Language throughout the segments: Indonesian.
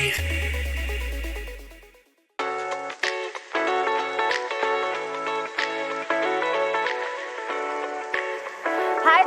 Hai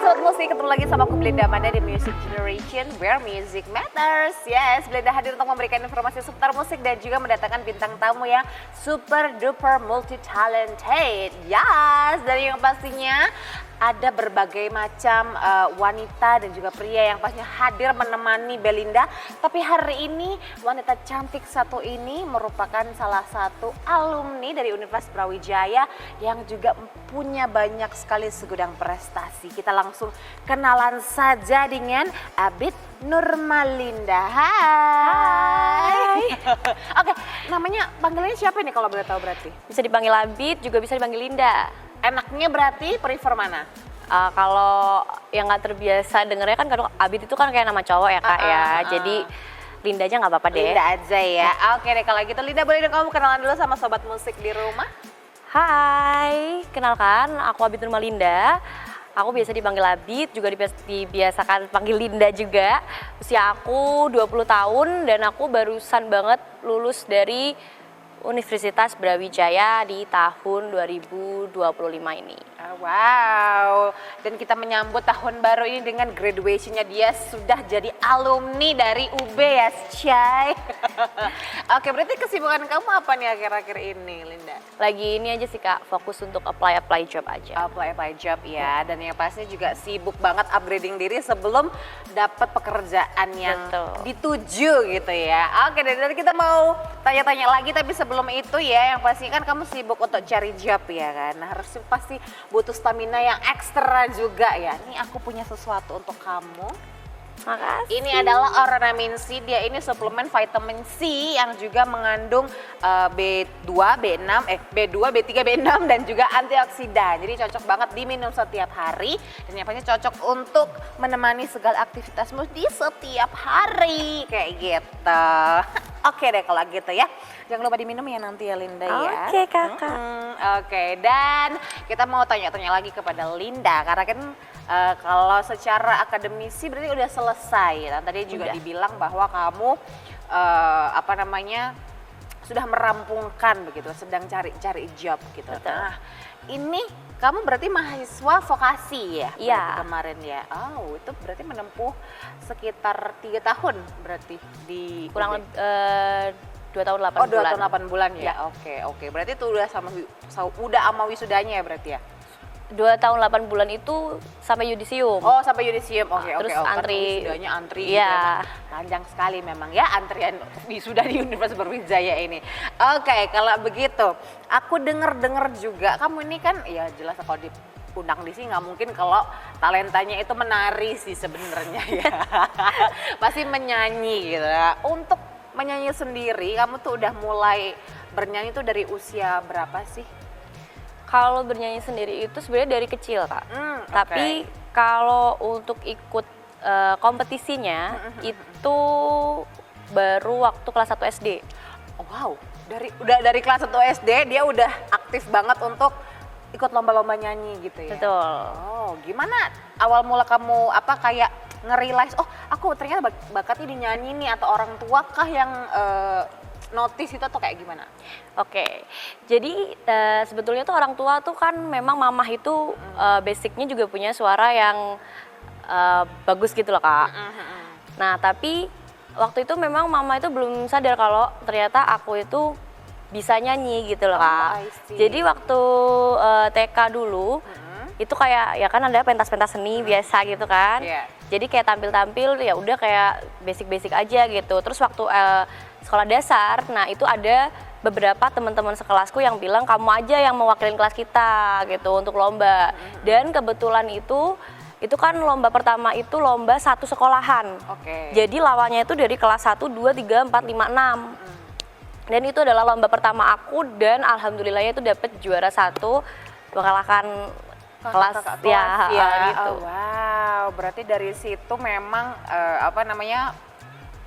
Sobat Musik, ketemu lagi sama aku Belinda Amanda di Music Generation Where Music Matters. Yes, Belinda hadir untuk memberikan informasi seputar musik dan juga mendatangkan bintang tamu yang super duper multi talented. Yes, dan yang pastinya ada berbagai macam wanita dan juga pria yang pastinya hadir menemani Belinda. Tapi hari ini wanita cantik satu ini merupakan salah satu alumni dari Universitas Brawijaya yang juga punya banyak sekali segudang prestasi. Kita langsung kenalan saja dengan Abid Nurmalinda. Hai. Oke, namanya panggilannya siapa nih kalau boleh tahu berarti? Bisa dipanggil Abid, juga bisa dipanggil Linda. Enaknya berarti prefer mana? Kalau yang nggak terbiasa dengernya kan kalau Abid itu kan kayak nama cowok ya kak ya. Jadi Linda aja nggak apa-apa deh. Linda aja ya. Oke deh kalau gitu Linda boleh dong kamu kenalan dulu sama sobat musik di rumah? Hai, kenalkan aku Abid Nurmalinda. Aku biasa dipanggil Abid, juga dibiasakan panggil Linda juga. Usia aku 20 tahun dan aku barusan banget lulus dari Universitas Brawijaya di tahun 2025 ini. Wow, dan kita menyambut tahun baru ini dengan graduation-nya dia sudah jadi alumni dari UB ya, Chay. Oke, berarti kesibukan kamu apa nih akhir-akhir ini, Linda? Lagi ini aja sih kak, fokus untuk apply job aja. Apply job ya, dan yang pasti juga sibuk banget upgrading diri sebelum dapat pekerjaan yang dituju gitu ya. Oke, dari kita mau tanya-tanya lagi, tapi sebelum itu ya, yang pasti kan kamu sibuk untuk cari job ya kan. Nah, harus pasti butuh stamina yang ekstra juga ya. Nih aku punya sesuatu untuk kamu. Makasih. Ini adalah Ornamin C, dia ini suplemen vitamin C yang juga mengandung B2, B2, B3, B6 dan juga antioksidan. Jadi cocok banget diminum setiap hari dan yang pasti cocok untuk menemani segala aktivitasmu di setiap hari kayak gitu. Oke deh kalau gitu ya. Jangan lupa diminum ya nanti ya Linda ya. Oke kakak. Oke, dan kita mau tanya-tanya lagi kepada Linda karena kan kalau secara akademisi berarti udah selesai. Dan tadi juga dibilang bahwa kamu sudah merampungkan begitu, sedang cari job gitu. Betul. Nah, ini kamu berarti mahasiswa vokasi ya? Iya. Kemarin ya. Oh, itu berarti menempuh sekitar 3 tahun berarti di Kurang UB. 2 tahun 8 bulan. Oh, 2 tahun 8 bulan ya? Ya. Oke. Berarti itu udah sama wisudanya ya berarti ya? 2 tahun 8 bulan itu sampai yudisium. Oh, sampai yudisium. Oke. Terus antri. Kan wisudanya antri Iya. gitu emang. Panjang sekali memang ya antrian wisuda di Universitas Brawijaya ini. Oke, kalau begitu aku dengar juga kamu ini kan ya jelas kalau diundang di sini nggak mungkin kalau talentanya itu menari sih sebenarnya ya. Pasti menyanyi gitu. Untuk menyanyi sendiri, kamu tuh udah mulai bernyanyi tuh dari usia berapa sih? Kalau bernyanyi sendiri itu sebenarnya dari kecil kak. Tapi Oke. kalau untuk ikut kompetisinya itu baru waktu kelas 1 SD. Oh, wow, dari kelas 1 SD dia udah aktif banget untuk ikut lomba-lomba nyanyi gitu ya? Betul. Oh, gimana awal mula kamu kayak nge-realize, oh aku ternyata bakatnya di nyanyi nih, atau orang tua kah yang notice itu atau kayak gimana? Oke, jadi sebetulnya tuh orang tua tuh kan memang mamah itu basicnya juga punya suara yang bagus gitu loh kak. Nah tapi waktu itu memang mama itu belum sadar kalau ternyata aku itu bisa nyanyi gitu loh kak. I see. Jadi waktu TK dulu itu kayak ya kan ada pentas-pentas seni biasa gitu kan. Yeah. Jadi kayak tampil-tampil ya udah kayak basic-basic aja gitu. Terus waktu sekolah dasar, nah itu ada beberapa teman-teman sekelasku yang bilang kamu aja yang mewakilin kelas kita gitu untuk lomba. Dan kebetulan itu kan lomba pertama itu lomba satu sekolahan. Oke. Jadi lawannya itu dari kelas 1, 2, 3, 4, 5, 6. Dan itu adalah lomba pertama aku dan alhamdulillahnya itu dapet juara 1 mengalahkan kelas ya gitu. Oh, wow, berarti dari situ memang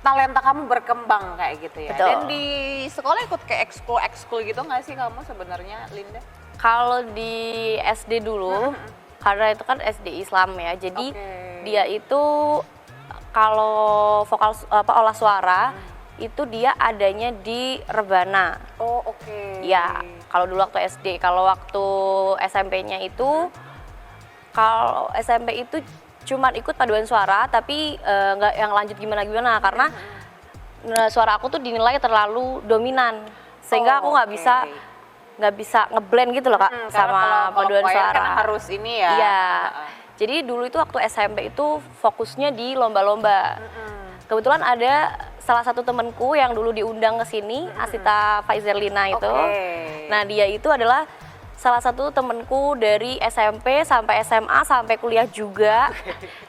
talenta kamu berkembang kayak gitu ya. Betul. Dan di sekolah ikut kayak ekskul gitu nggak sih kamu sebenarnya, Linda? Kalau di SD dulu, karena itu kan SD Islam ya, jadi dia itu kalau vokal olah suara itu dia adanya di Rebana. Oh, oke. Ya, kalau dulu waktu SD, kalau waktu SMP-nya itu, kalau SMP itu cuman ikut paduan suara, tapi nggak yang lanjut gimana-gimana karena suara aku tuh dinilai terlalu dominan, sehingga aku nggak bisa ngeblend gitu loh Kak sama paduan suara. Kan harus ini ya. Iya. Jadi dulu itu waktu SMP itu fokusnya di lomba-lomba. Kebetulan ada salah satu temenku yang dulu diundang ke sini, Asita Faizerlina itu. Nah, dia itu adalah salah satu temenku dari SMP sampai SMA sampai kuliah juga.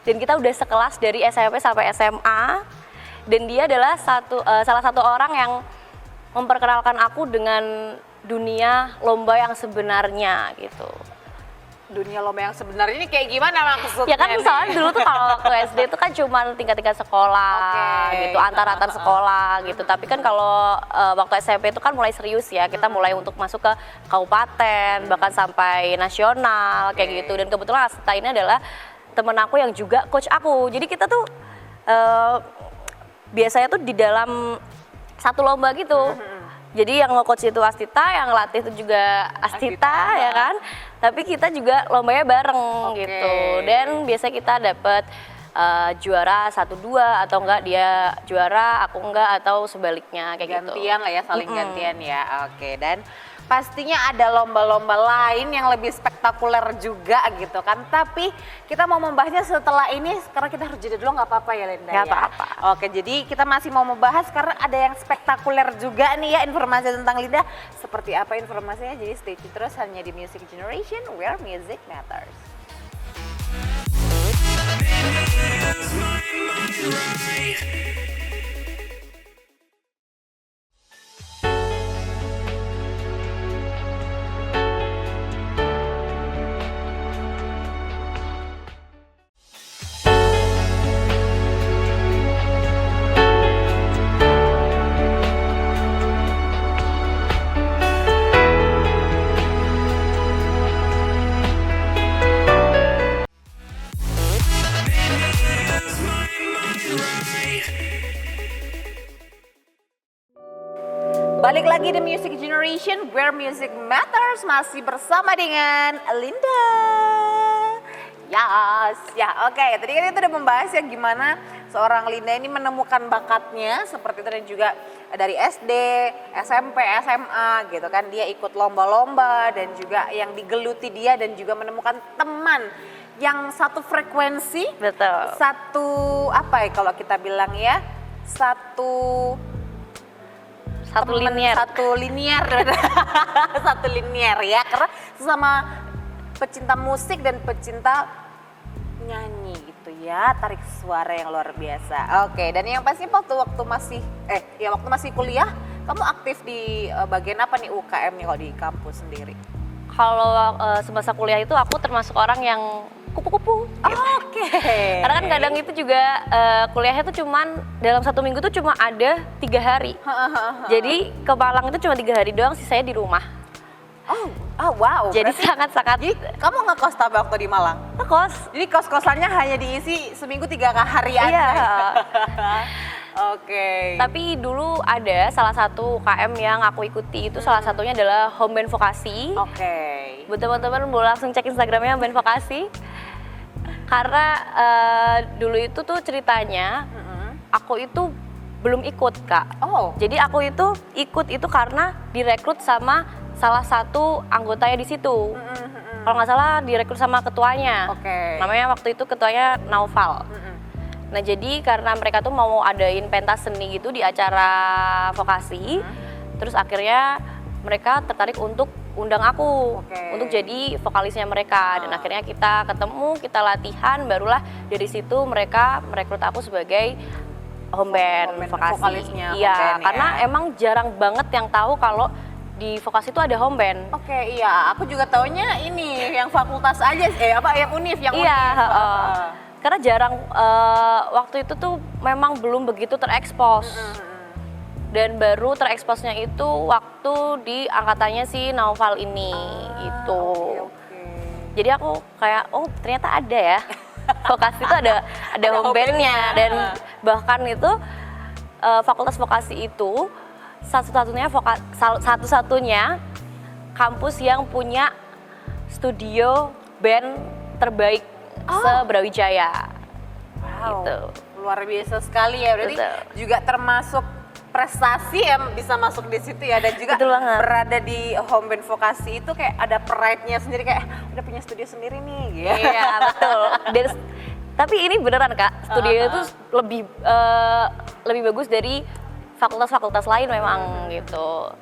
Dan kita udah sekelas dari SMP sampai SMA. Dan dia adalah salah satu orang yang memperkenalkan aku dengan dunia lomba yang sebenarnya gitu. Dunia lomba yang sebenarnya ini kayak gimana maksudnya? Ya kan misalnya dulu tuh kalau waktu SD itu kan cuma tingkat-tingkat sekolah gitu, antar-antar sekolah gitu. Tapi kan kalau waktu SMP itu kan mulai serius ya, kita mulai untuk masuk ke kabupaten, bahkan sampai nasional kayak gitu. Dan kebetulan Asita ini adalah temen aku yang juga coach aku. Jadi kita tuh biasanya tuh di dalam satu lomba gitu. Jadi yang nge-coach itu Astita, yang ngelatih itu juga Astita ya kan. Tapi kita juga lombanya bareng gitu. Dan biasanya kita dapet juara 1-2 atau enggak dia juara, aku enggak atau sebaliknya kayak gitu. Gantian lah ya, saling gantian ya. Oke, dan pastinya ada lomba-lomba lain yang lebih spektakuler juga gitu kan. Tapi kita mau membahasnya setelah ini, karena kita harus jeda dulu, nggak apa-apa ya Linda? Nggak ya? apa-apa. Oke, jadi kita masih mau membahas karena ada yang spektakuler juga nih ya informasi tentang Linda. Seperti apa informasinya? Jadi stay tune terus hanya di Music Generation where music matters. Balik lagi di Music Generation where music matters, masih bersama dengan Linda. Yes, ya oke. Tadi kan itu udah membahas ya gimana seorang Linda ini menemukan bakatnya seperti itu, dan juga dari SD, SMP, SMA gitu kan. Dia ikut lomba-lomba dan juga yang digeluti dia, dan juga menemukan teman yang satu frekuensi. Betul. Satu apa ya kalau kita bilang ya, satu linier satu linier ya, karena sesama pecinta musik dan pecinta nyanyi gitu ya, tarik suara yang luar biasa. Oke, dan yang pasti waktu masih kuliah, kamu aktif di bagian apa nih UKM nih kalau di kampus sendiri? Kalau semasa kuliah itu aku termasuk orang yang kupu-kupu. Oke. Karena kan kadang itu juga kuliahnya tuh cuman dalam 1 minggu tuh cuma ada 3 hari. Jadi ke Malang itu cuma 3 hari doang, sisanya di rumah. Oh wow. Jadi sangat-sangat. Jadi kamu ngekos tapi waktu di Malang? Ngekos. Jadi kos-kosannya hanya diisi seminggu 3 hari aja. Iya. Oke. Tapi dulu ada salah satu UKM yang aku ikuti, itu salah satunya adalah Home Band Vokasi. Oke. Buat teman-teman boleh langsung cek Instagramnya Home Band Vokasi. Karena dulu itu tuh ceritanya aku itu belum ikut Kak. Oh. Jadi aku itu ikut itu karena direkrut sama salah satu anggotanya di situ. Kalau nggak salah direkrut sama ketuanya. Oke. Namanya waktu itu ketuanya Naufal. Nah jadi karena mereka tuh mau adain pentas seni gitu di acara vokasi, terus akhirnya mereka tertarik untuk undang aku untuk jadi vokalisnya mereka. Dan akhirnya kita ketemu, kita latihan, barulah dari situ mereka merekrut aku sebagai home band vokasi. Vokalisnya Iya, karena emang jarang banget yang tahu kalau di vokasi itu ada home band. Oke, iya. Aku juga taunya ini yang fakultas aja, yang univ, Iya, karena jarang waktu itu tuh memang belum begitu terekspos. Dan baru tereksposnya itu waktu di angkatannya si Naufal ini itu. Jadi aku kayak ternyata ada ya. Vokasi itu ada home bandnya, dan bahkan itu fakultas vokasi itu satu-satunya kampus yang punya studio band terbaik se-Brawijaya. Wow, Gitu. luar biasa sekali ya. Berarti Betul. juga termasuk prestasi yang bisa masuk di situ ya, dan juga Betul banget. berada di home band vokasi itu kayak ada pride-nya sendiri, kayak udah punya studio sendiri nih gitu. Iya betul. Tapi ini beneran Kak, studio itu lebih bagus dari fakultas-fakultas lain memang gitu.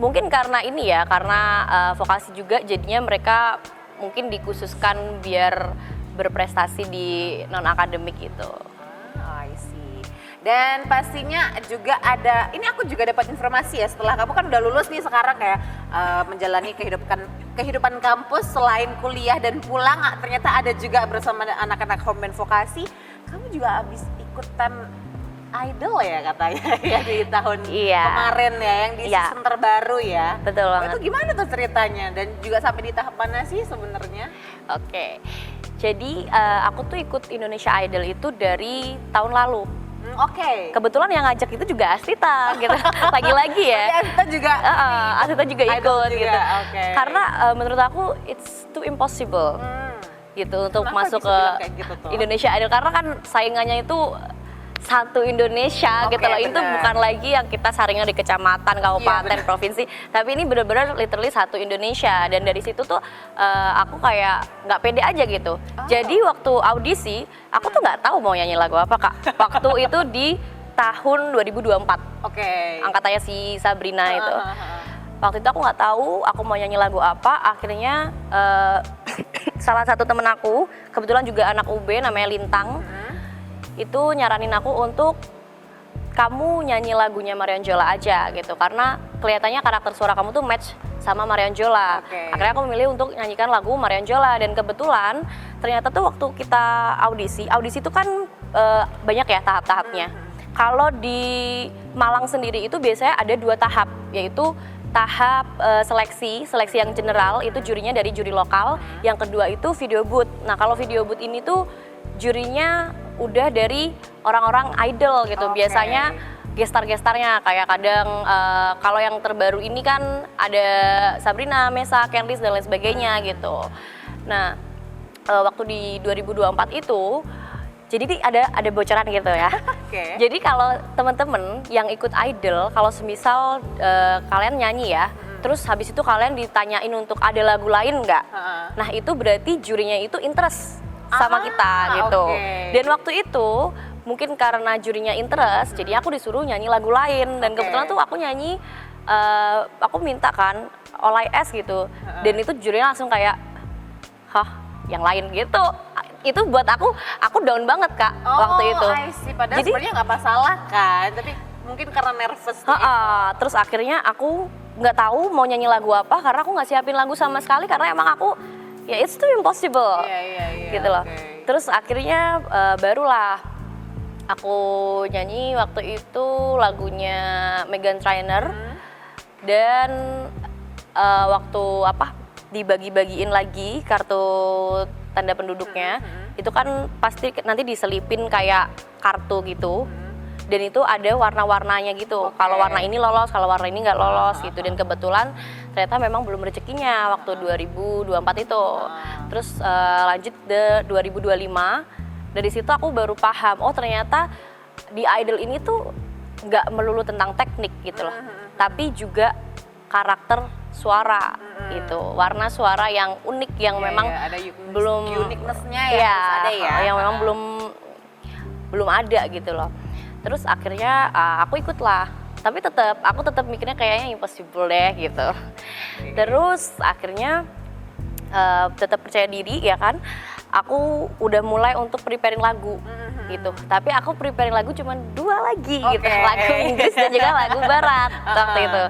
Mungkin karena ini ya, karena vokasi juga jadinya mereka mungkin dikhususkan biar berprestasi di non akademik gitu. I see. Dan pastinya juga ada, ini aku juga dapat informasi ya, setelah kamu kan udah lulus nih sekarang kayak menjalani kehidupan kampus selain kuliah dan pulang, ternyata ada juga bersama anak-anak home band vokasi. Kamu juga habis ikutan idol ya katanya ya di tahun kemarin ya, yang di season terbaru ya. Betul banget. Itu gimana tuh ceritanya dan juga sampai di tahap mana sih sebenarnya? Oke. Jadi aku tuh ikut Indonesia Idol itu dari tahun lalu. Oke. Kebetulan yang ngajak itu juga Astita gitu. Lagi-lagi ya. Astita juga. Astita juga ikut juga, gitu. okay. Karena menurut aku it's too impossible gitu untuk Kenapa masuk bisa ke bilang kayak gitu tuh? Indonesia Idol, karena kan saingannya itu satu Indonesia gitu loh. Itu bener. bukan lagi yang kita saringnya di kecamatan, kabupaten, provinsi, tapi ini benar-benar literally satu Indonesia. Dan dari situ tuh aku kayak nggak pede aja gitu. Jadi waktu audisi aku tuh nggak tahu mau nyanyi lagu apa Kak. Waktu itu di tahun 2024. Oke. Angkatannya si Sabrina itu. Waktu itu aku nggak tahu aku mau nyanyi lagu apa. Akhirnya salah satu temen aku, kebetulan juga anak UB namanya Lintang, itu nyaranin aku untuk kamu nyanyi lagunya Marion Jola aja gitu, karena kelihatannya karakter suara kamu tuh match sama Marion Jola. Akhirnya aku memilih untuk nyanyikan lagu Marion Jola, dan kebetulan ternyata tuh waktu kita audisi itu kan banyak ya tahap-tahapnya. Kalau di Malang sendiri itu biasanya ada 2 tahap, yaitu tahap seleksi yang general, itu jurinya dari juri lokal. Yang kedua itu video booth. Nah kalau video booth ini tuh jurinya udah dari orang-orang idol gitu. Biasanya gestar-gestarnya kayak kadang kalau yang terbaru ini kan ada Sabrina, Mesa, Candice dan lain sebagainya gitu. Nah waktu di 2024 itu jadi ada bocoran gitu ya. Jadi kalau teman-teman yang ikut idol, kalau semisal kalian nyanyi ya, terus habis itu kalian ditanyain untuk ada lagu lain nggak? Nah itu berarti jurinya itu interest sama kita gitu. Dan waktu itu mungkin karena jurinya interest, jadi aku disuruh nyanyi lagu lain. Dan kebetulan tuh aku nyanyi, aku minta kan All I Ask gitu. Dan itu jurinya langsung kayak, hah yang lain gitu. Itu buat aku down banget Kak waktu itu. Padahal jadi sebenarnya nggak masalah kan, tapi mungkin karena nervous gitu. Terus akhirnya aku nggak tahu mau nyanyi lagu apa, karena aku nggak siapin lagu sama sekali, karena emang aku ya it's too impossible gitu loh. Terus akhirnya barulah aku nyanyi waktu itu lagunya Meghan Trainor. Dan waktu dibagi-bagiin lagi kartu tanda penduduknya, itu kan pasti nanti diselipin kayak kartu gitu. Dan itu ada warna-warnanya gitu. Kalau warna ini lolos, kalau warna ini nggak lolos gitu. Dan kebetulan ternyata memang belum rezekinya waktu 2024 itu. Terus lanjut ke 2025. Dari situ aku baru paham, oh ternyata di idol ini tuh nggak melulu tentang teknik gitu loh. Tapi juga karakter suara gitu. Warna suara yang unik yang memang ada belum uniqueness-nya ya, harus ada ya. Yang memang belum ada gitu loh. Terus akhirnya aku ikut lah, tapi aku tetap mikirnya kayaknya impossible deh gitu. Terus akhirnya tetap percaya diri ya kan, aku udah mulai untuk preparing lagu gitu. Tapi aku preparing lagu cuma 2 lagi gitu, lagu Inggris dan juga lagu Barat waktu itu.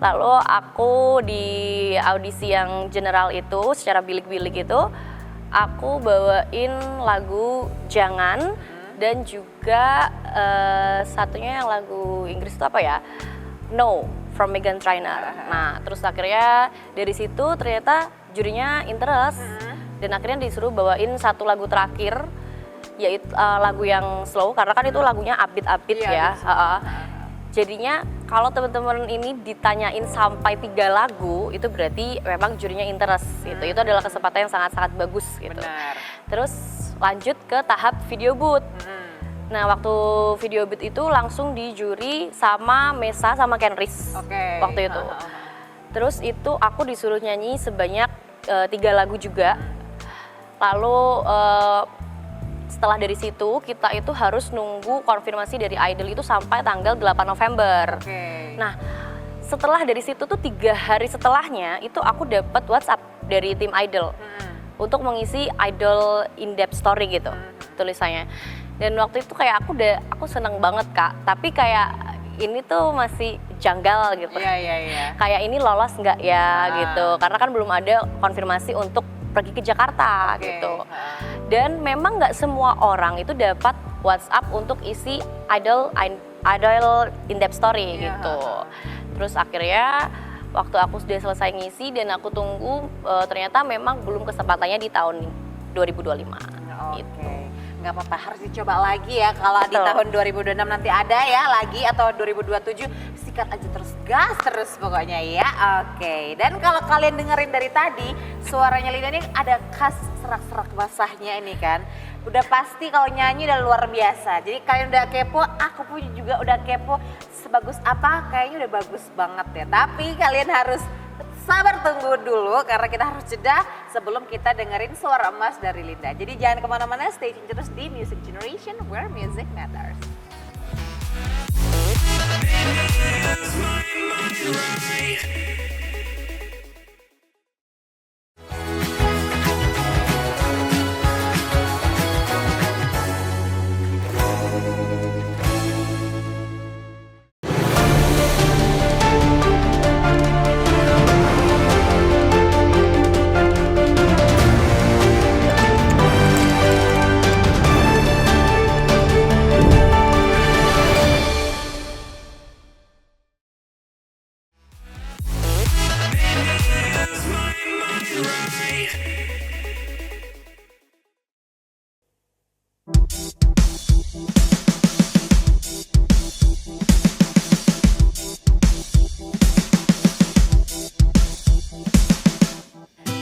Lalu aku di audisi yang general itu secara bilik-bilik itu, aku bawain lagu Jangan. Dan juga satunya yang lagu Inggris itu apa ya? No, from Meghan Trainor. Nah, terus akhirnya dari situ ternyata jurinya interest. Dan akhirnya disuruh bawain satu lagu terakhir yaitu lagu yang slow karena kan itu lagunya upbeat Iya, ya. Jadinya kalau teman-teman ini ditanyain sampai 3 lagu itu berarti memang jurinya interest gitu. Itu adalah kesempatan yang sangat-sangat bagus gitu. Benar. Terus lanjut ke tahap video booth. Nah, waktu video booth itu langsung dijuri sama Mesa sama Kenris waktu itu. Terus itu aku disuruh nyanyi sebanyak 3 lagu juga. Lalu setelah dari situ kita itu harus nunggu konfirmasi dari Idol itu sampai tanggal 8 November. Nah, setelah dari situ tuh 3 hari setelahnya itu aku dapat WhatsApp dari tim Idol untuk mengisi Idol in-depth story gitu tulisannya. Dan waktu itu kayak aku seneng banget Kak, tapi kayak ini tuh masih janggal gitu. Iya. Kayak ini lolos nggak ya gitu, karena kan belum ada konfirmasi untuk pergi ke Jakarta gitu. Dan memang nggak semua orang itu dapat WhatsApp untuk isi Idol in-depth story gitu. Terus akhirnya waktu aku sudah selesai ngisi dan aku tunggu, ternyata memang belum kesempatannya di tahun 2025 gitu. Nggak apa-apa, harus dicoba lagi ya kalau di tahun 2026 nanti ada ya lagi atau 2027, sikat aja terus, gas terus pokoknya ya. Dan kalau kalian dengerin dari tadi suaranya Linda ini ada khas serak-serak basahnya ini kan, udah pasti kalau nyanyi udah luar biasa. Jadi kalian udah kepo, aku pun juga udah kepo, sebagus apa kayaknya udah bagus banget ya. Tapi kalian harus sabar tunggu dulu karena kita harus jeda sebelum kita dengerin suara emas dari Linda. Jadi jangan kemana-mana, stay tune terus di Music Generation where music matters.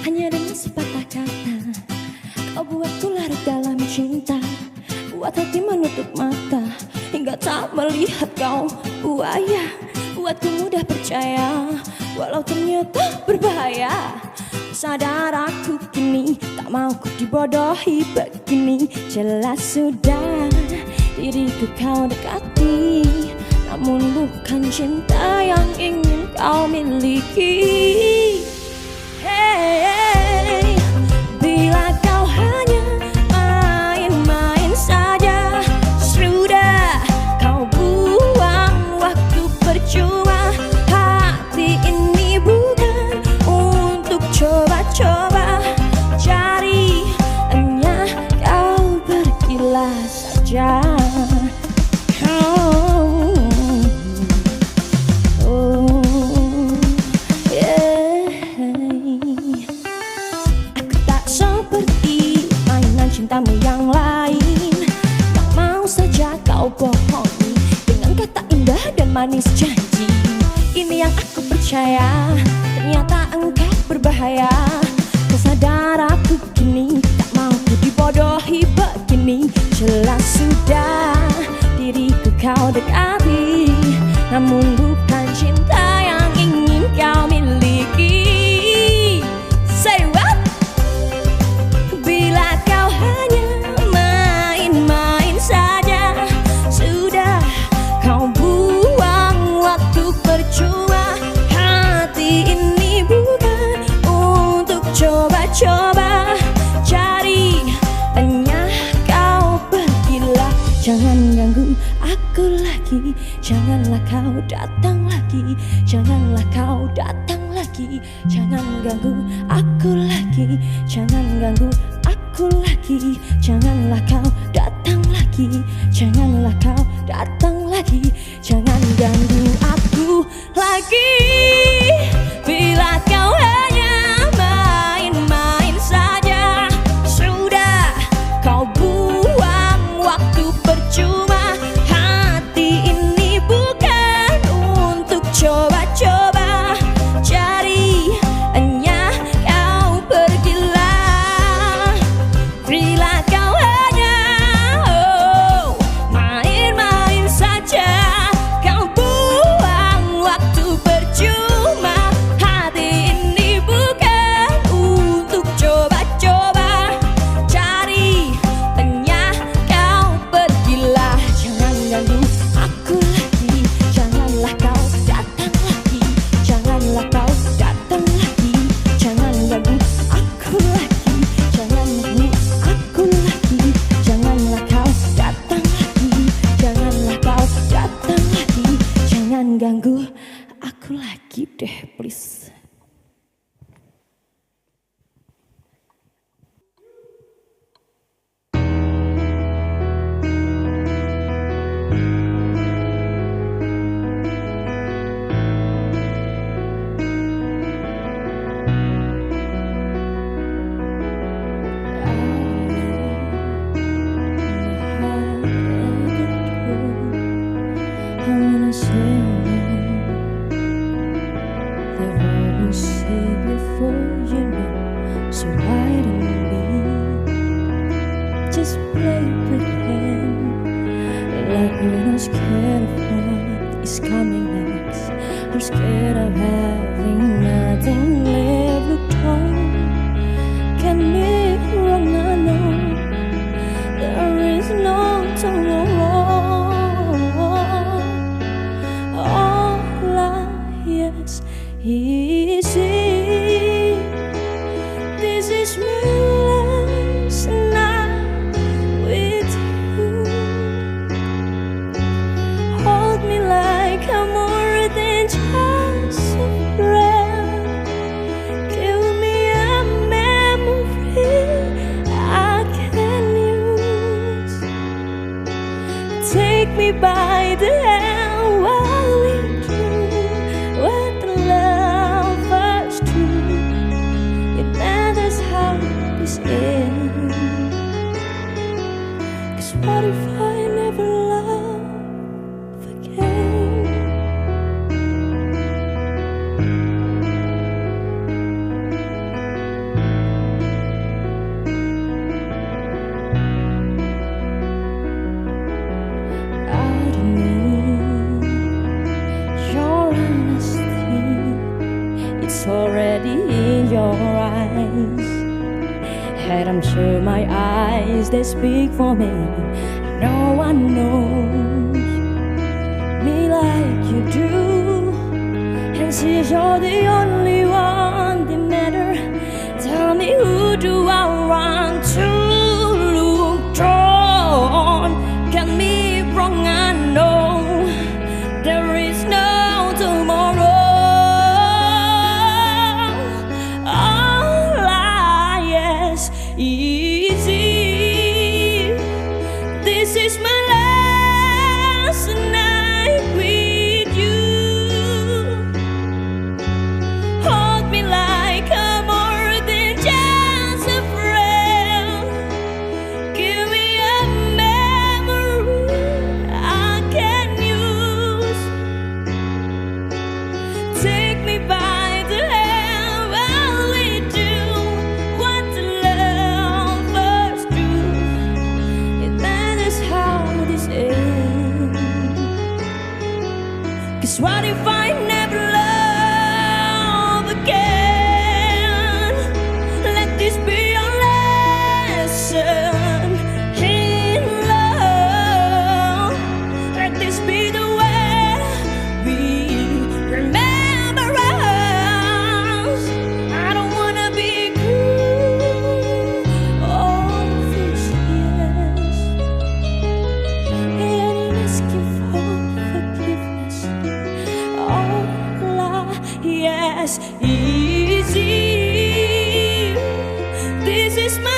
Hanya dengan sepatah kata kau buatku larut dalam cinta, buat hati menutup mata hingga tak melihat kau. Buaya buatku mudah percaya walau ternyata berbahaya. Sadar aku kini tak mau ku dibodohi begini. Jelas sudah diriku kau dekati, namun bukan cinta yang ingin kau miliki. Hey, bila kau hanya main-main saja, sudah kau buang waktu percuma. Hati ini bukan untuk coba-coba cari, hanya kau pergilah saja. Cintamu yang lain yang mau saja kau bohongi dengan kata indah dan manis janji. Ini yang aku percaya, ternyata engkau berbahaya. Kesadar aku kini tak mau ku dibodohi begini. Jelas sudah diriku kau dekati, namun bukan cinta yang ingin kau miliki. Say what? Bila kau hanya main-main saja, sudah kau buang waktu percuma. Hati ini bukan untuk coba-coba cari, hanya kau pergilah. Jangan ganggu aku lagi, janganlah kau datang lagi. Janganlah kau datang lagi, jangan ganggu aku lagi. Jangan ganggu aku lagi, janganlah kau datang lagi. Janganlah kau datang lagi, jangan ganggu aku lagi. Bila kau hanya main-main saja, sudah kau buang coba-coba cari, hanya kau pergilah. Bila kau hanya main-main saja, kau buang waktu percuma. Hati ini bukan untuk coba-coba cari, hanya kau pergilah. Jangan ganggu aku lagi, janganlah kau datang lagi, janganlah kau datang lagi, jangan ganggu aku lagi, jangan ganggu aku lagi, janganlah kau datang lagi, janganlah kau datang lagi, jangan ganggu aku lagi deh please. I wanna say they've always said before, you know, so why don't we just play pretend like we're not scared of what is coming next, or scared of having nothing left to talk. Can be wrong, I know there is no tomorrow. All I ask is this is my last night with you. Hold me like I'm more than just a friend. Give me a memory I can use. Take me by the hand while we do what the love first do. It matters how this ends. 'Cause what if I never love again? I don't need your honesty, it's already in your eyes. And I'm sure my eyes, they speak for me. No one knows me like you do. And since you're the only one that matter, tell me, who do I want to look drawn? Get me wrong, I know there is no tomorrow. All I ask is this is my last night with you. Hold me like I'm more than just a friend. Give me a memory I can use. Take me by the hand while we do what the lovers do. It matters how this ends. 'Cause what if I never love again? Let this be your lesson in love. Let this be the way we remember us. I don't wanna be cruel all these years, and ask you for forgiveness. All I ask is this is my